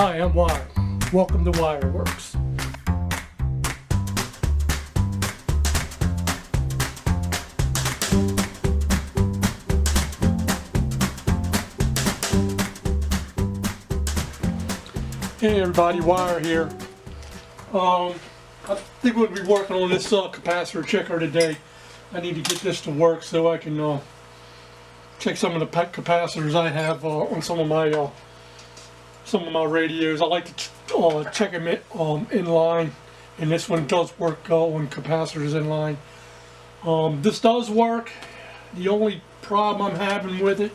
Hi, I'm Wire. Welcome to Wireworks. Hey everybody, Wire here. I think we'll be working on this capacitor checker today. I need to get this to work so I can check some of the capacitors I have on some of my radios. I like to check them in line, and this one does work on capacitors in line. This does work. The only problem I'm having with it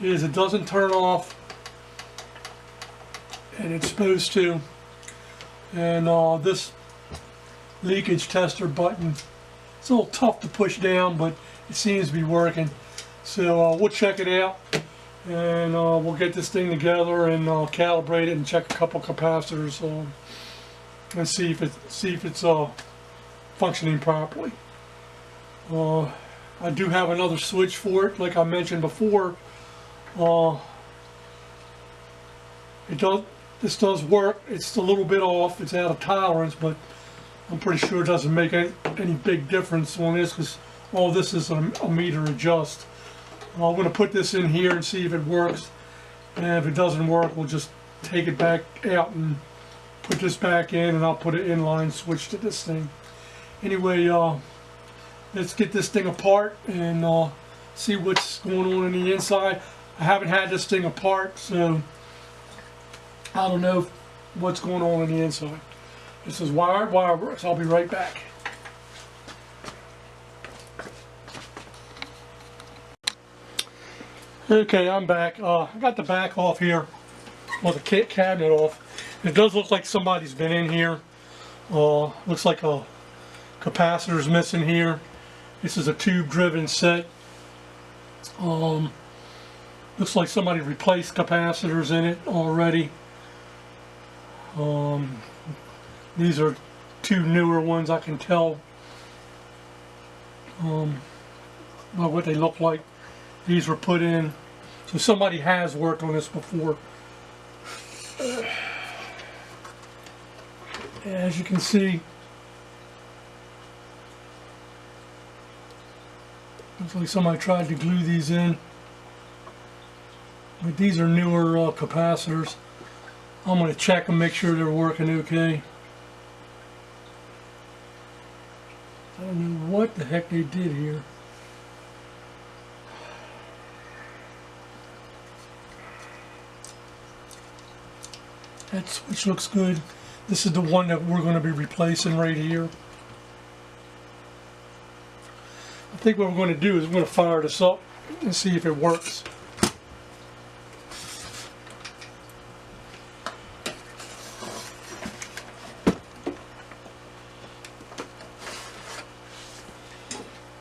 is it doesn't turn off, and it's supposed to. And this leakage tester button, it's a little tough to push down, but it seems to be working. So we'll check it out, and we'll get this thing together and calibrate it and check a couple capacitors and see if it's functioning properly. I do have another switch for it, like I mentioned before. This does work. It's a little bit off. It's out of tolerance, but I'm pretty sure it doesn't make any big difference on this because all this is a meter adjust. I'm going to put this in here and see if it works, and if it doesn't work, we'll just take it back out and put this back in, and I'll put an inline switch to this thing. Anyway, let's get this thing apart and see what's going on the inside. I haven't had this thing apart, so I don't know what's going on the inside. This is Wireworks. I'll be right back. Okay, I'm back. I got the back off here, or the cabinet off. It does look like somebody's been in here. Looks like a capacitor's missing here. This is a tube-driven set. Looks like somebody replaced capacitors in it already. These are two newer ones. I can tell by what they look like. These were put in, so somebody has worked on this before. As you can see, looks like somebody tried to glue these in, but these are newer capacitors. I'm going to check and make sure they're working okay. I don't know what the heck they did here. That switch looks good. This is the one that we're going to be replacing right here. I think what we're going to do is we're going to fire this up and see if it works.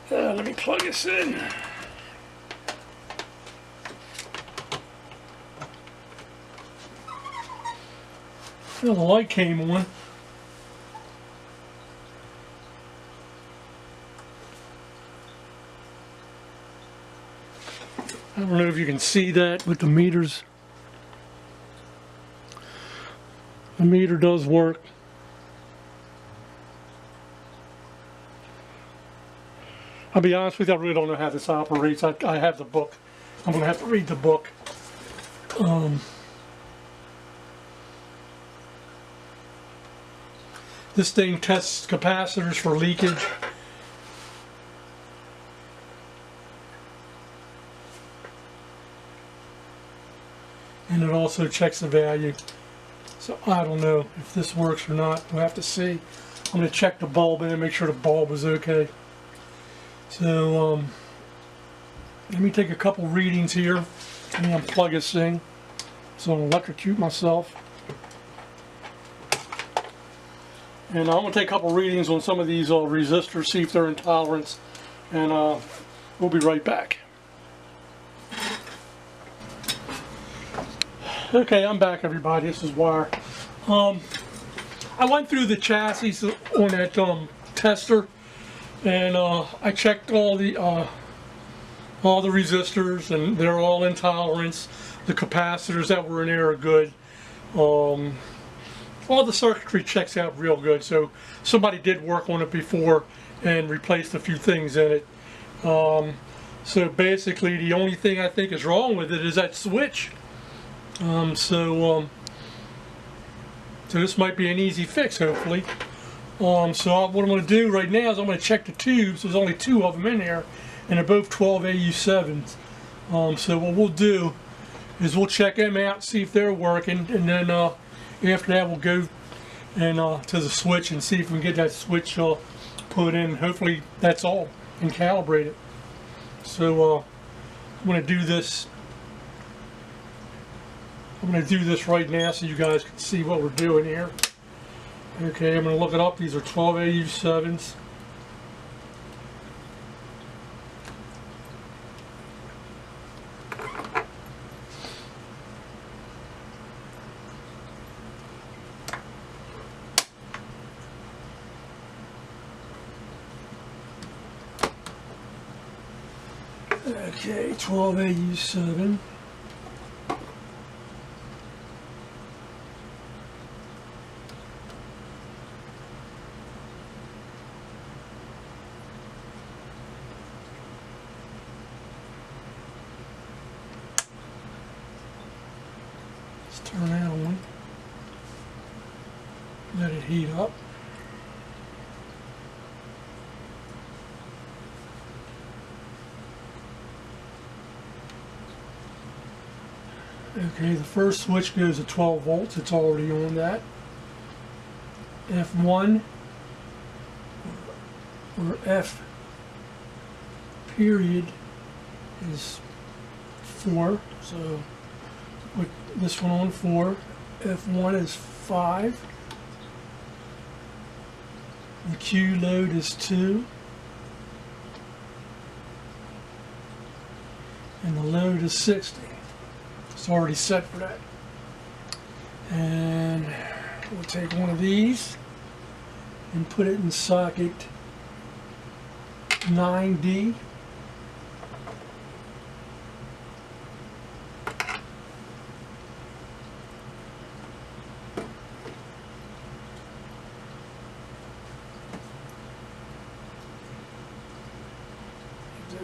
Let me plug this in. Well, the light came on. I don't know if you can see that with the meters. The meter does work. I'll be honest with you, I really don't know how this operates. I have the book. I'm going to have to read the book. This thing tests capacitors for leakage. And it also checks the value. So I don't know if this works or not. We'll have to see. I'm going to check the bulb in and make sure the bulb is okay. So let me take a couple readings here. Let me unplug this thing so I don't electrocute myself. And I'm going to take a couple readings on some of these resistors, see if they're in tolerance, and we'll be right back. Okay, I'm back, everybody. This is Wire. I went through the chassis on that tester, and I checked all the resistors, and they're all in tolerance. The capacitors that were in there are good. All the circuitry checks out real good. So somebody did work on it before and replaced a few things in it. So basically the only thing I think is wrong with it is that switch. So this might be an easy fix, hopefully. So what I'm going to do right now is I'm going to check the tubes. There's only 2 of them in there, and they're both 12 AU7s. So what we'll do is we'll check them out, see if they're working, and then after that we'll go and to the switch and see if we can get that switch put in. Hopefully that's all, and calibrate it. So I'm going to do this. I'm going to do this right now so you guys can see what we're doing here. Okay, I'm going to look it up. These are 12 AU7s. Okay, 12 AU7. Turn that on, let it heat up. Okay, the first switch goes to 12 volts, it's already on that. F1 or F period is 4, so put this one on 4. F1 is 5. The Q load is 2. And the load is 60. It's already set for that. And we'll take one of these and put it in socket 9D.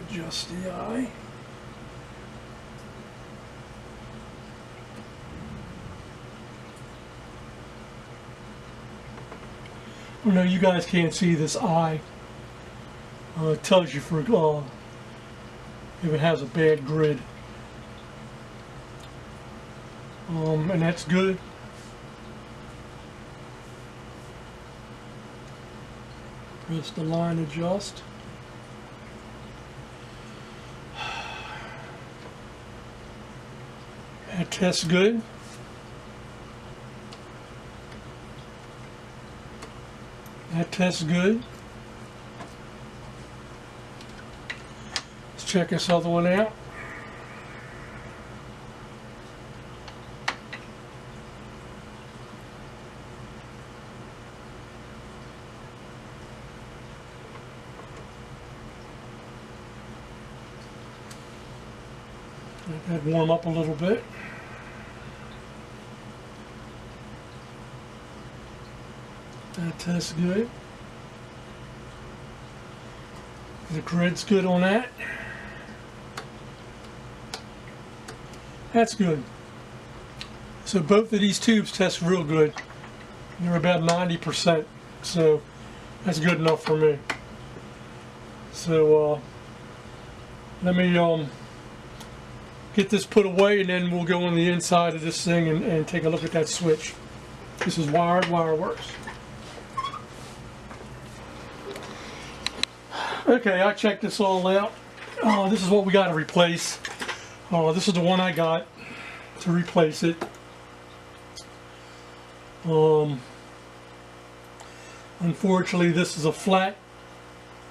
Adjust the eye. Oh no, you guys can't see this eye. It tells you for if it has a bad grid. And that's good. Press the line adjust. That tests good. That tests good. Let's check this other one out. Let that warm up a little bit. That tests good. The grid's good on that. That's good. So both of these tubes test real good. They're about 90%. So that's good enough for me. So let me get this put away, and then we'll go on the inside of this thing and take a look at that switch. This is wired, wire works. Okay, I checked this all out. This is what we got to replace. This is the one I got to replace it. Unfortunately, this is a flat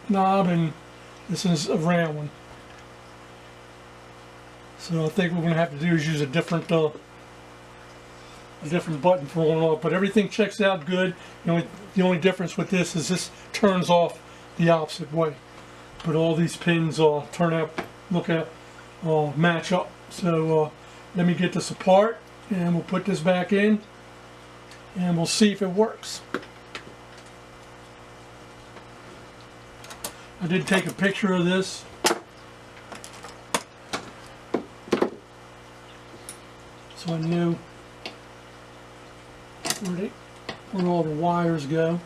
knob and this is a round one. So I think what we're going to have to do is use a different button for on and off. But everything checks out good. The only difference with this is this turns off the opposite way, but all these pins turn out, match up. So let me get this apart and we'll put this back in and we'll see if it works. I did take a picture of this. So I knew where all the wires go.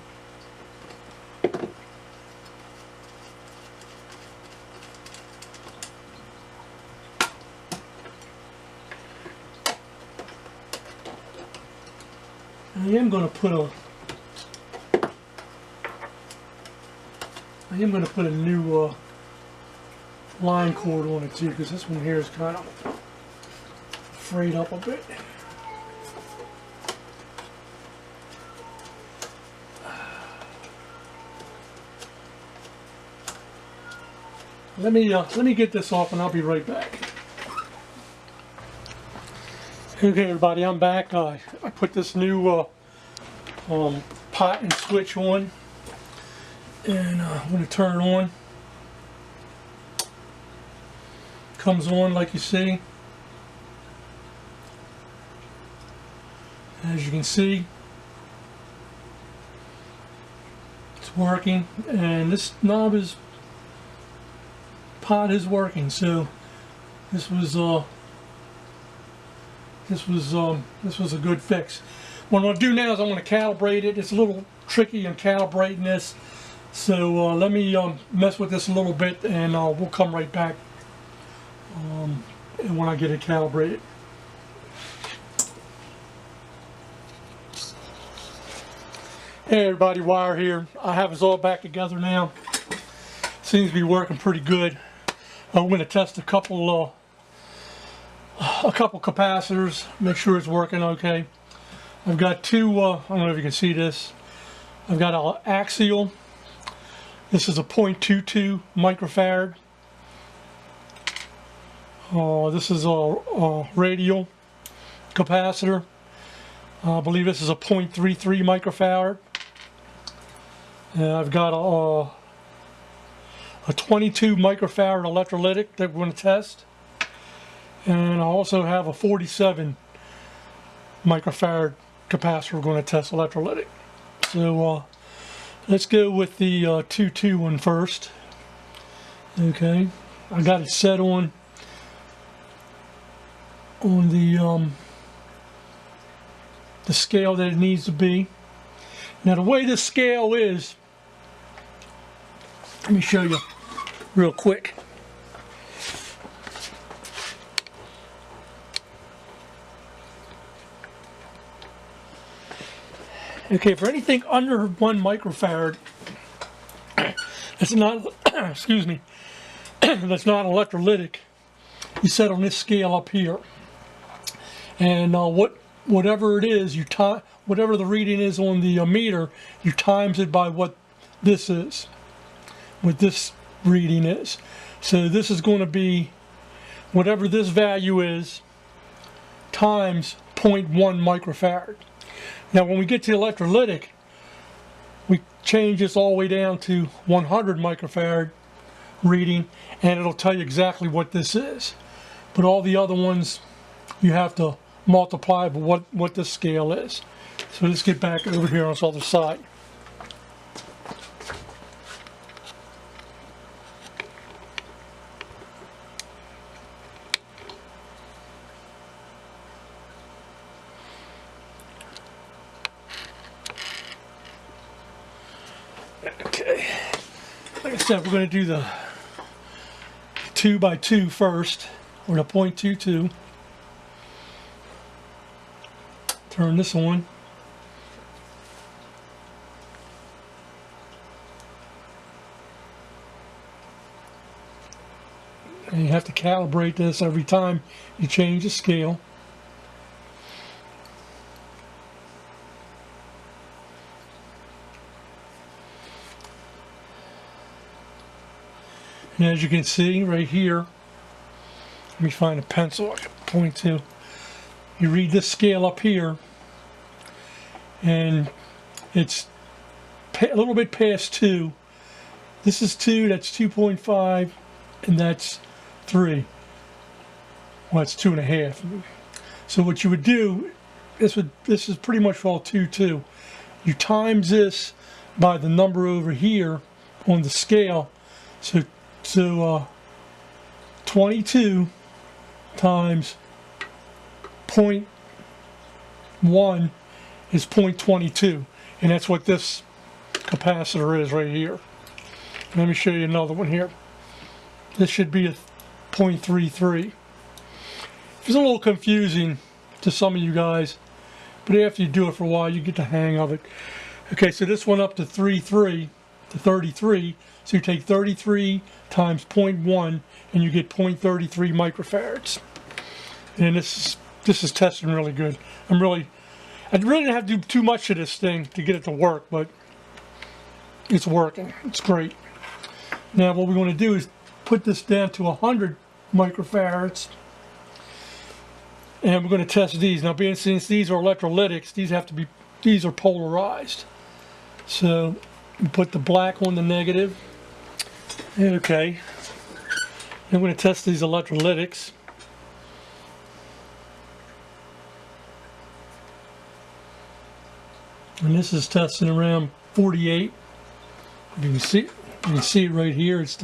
I am going to put a new line cord on it too, because this one here is kind of frayed up a bit. Let me get this off and I'll be right back. Okay, everybody, I'm back. I put this new pot and switch on, and I'm going to turn it on. Comes on like you see. As you can see, it's working, and this knob pot is working. So this was a good fix. What I'm going to do now is I'm going to calibrate it. It's a little tricky in calibrating this, so let me mess with this a little bit, and we'll come right back when I get it calibrated. Hey everybody, Wire here. I have us all back together now. Seems to be working pretty good. I'm going to test a couple capacitors, make sure it's working okay. I've got two, I don't know if you can see this. I've got an axial. This is a 0.22 microfarad. This is a radial capacitor. I believe this is a 0.33 microfarad. I've got a 22 microfarad electrolytic that we're going to test. And I also have a 47 microfarad capacitor we're going to test electrolytic. So let's go with the 2.2 one first. Okay, I got it set on the scale that it needs to be. Now the way this scale is, let me show you real quick. Okay, for anything under 1 microfarad, that's not, excuse me, that's not electrolytic, you set on this scale up here. And whatever it is, whatever the reading is on the meter, you times it by what this is, what this reading is. So this is going to be whatever this value is times 0.1 microfarad. Now when we get to electrolytic, we change this all the way down to 100 microfarad reading, and it'll tell you exactly what this is. But all the other ones, you have to multiply by what this scale is. So let's get back over here on this other side. Okay, like I said, we're going to do the 2x2 first, or the 0.22. Turn this on. And you have to calibrate this every time you change the scale. And as you can see right here, let me find a pencil I can point to. You read this scale up here, and it's a little bit past 2. This is 2, that's 2.5, and that's 3. Well, it's 2.5. So what you would do, this is pretty much all 2-2. You times this by the number over here on the scale. So 22 times 0.1 is 0.22, and that's what this capacitor is right here. Let me show you another one here. This should be a 0.33. It's a little confusing to some of you guys, but after you do it for a while, you get the hang of it. Okay, so this went up to 33, so you take 33 times 0.1, and you get 0.33 microfarads. And this is testing really good. I really didn't have to do too much to this thing to get it to work, but it's working. It's great. Now what we want to do is put this down to 100 microfarads, and we're going to test these. Now, since these are electrolytics, these are polarized. So we put the black on the negative. Okay. I'm going to test these electrolytics. And this is testing around 48. You can see it right here. It's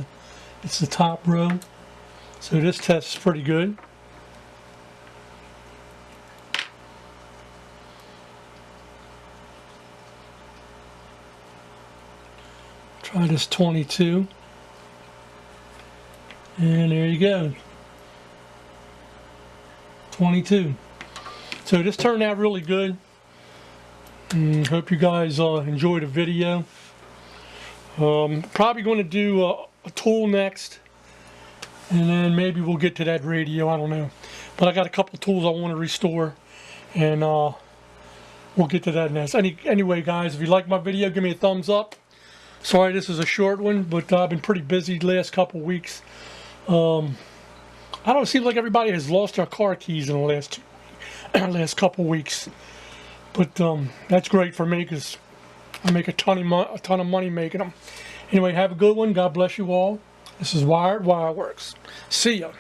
the top row. So this test is pretty good. Try this 22. And there you go. 22. So this turned out really good. Hope you guys enjoyed the video. Probably going to do a tool next, and then maybe we'll get to that radio. I don't know, but I got a couple tools I want to restore, and we'll get to that next. Anyway, guys, if you like my video, give me a thumbs up. Sorry this is a short one, but I've been pretty busy the last couple weeks. I don't seem like everybody has lost their car keys in the last couple weeks. But that's great for me because I make a ton of money making them. Anyway, have a good one. God bless you all. This is Wired Wireworks. See ya.